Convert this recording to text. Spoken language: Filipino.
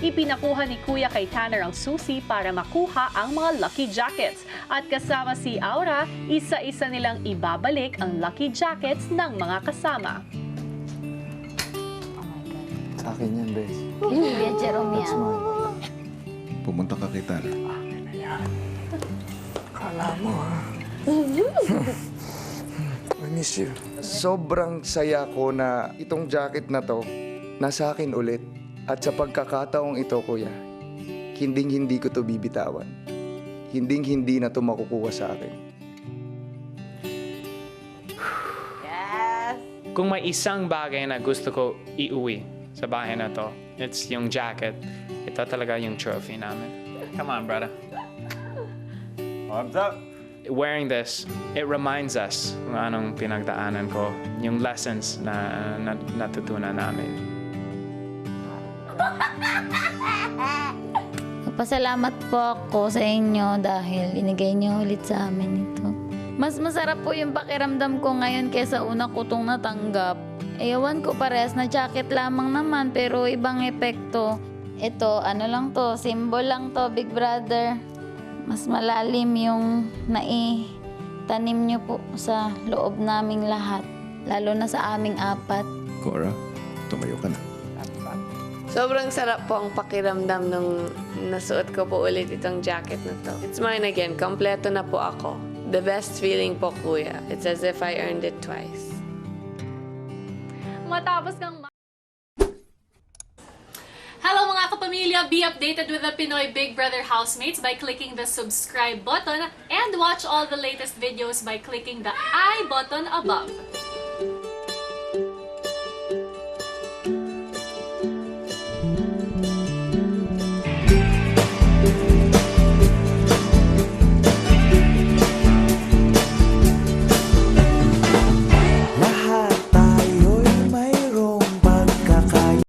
ipinakuha ni Kuya kay Tanner ang susi para makuha ang mga lucky jackets. At kasama si Aura, isa-isa nilang ibabalik ang lucky jackets ng mga kasama. Sa akin yan, Bes. Hindi, Jerome That's yan. mine. Pumunta ka kay Tanner. Akin na yan. Kala mo, ha? I miss you. Sobrang saya ko na itong jacket na to, nasa akin ulit. At sa pagkakataong ito, Kuya, hindi ko to bibitawan. Hindi na to makukuha sa akin. Kung may isang bagay na gusto ko iuwi sa bahay na to, it's yung jacket. Ito talaga yung trophy namin. Come on, brother. Arms up! Wearing this, it reminds us kung anong pinagdaanan ko, yung lessons na natutunan namin. Pasalamat po ako sa inyo dahil inigay niyo ulit sa amin ito. Mas masarap po yung pakiramdam ko ngayon kaysa una ko itong natanggap. Ewan ko, parehas na jacket lamang naman pero ibang epekto. Ito, ano lang to, symbol lang to, Big Brother. Mas malalim yung naitanim niyo po sa loob naming lahat. Lalo na sa aming apat. Cora, tumayo ka na. Sobrang sarap po ang pakiramdam nung nasuot ko po ulit itong jacket na to. It's mine again. Kompleto na po ako. The best feeling po, Kuya. It's as if I earned it twice. Matapos kang Hello mga kapamilya! Be updated with the Pinoy Big Brother housemates by clicking the subscribe button and watch all the latest videos by clicking the I button above.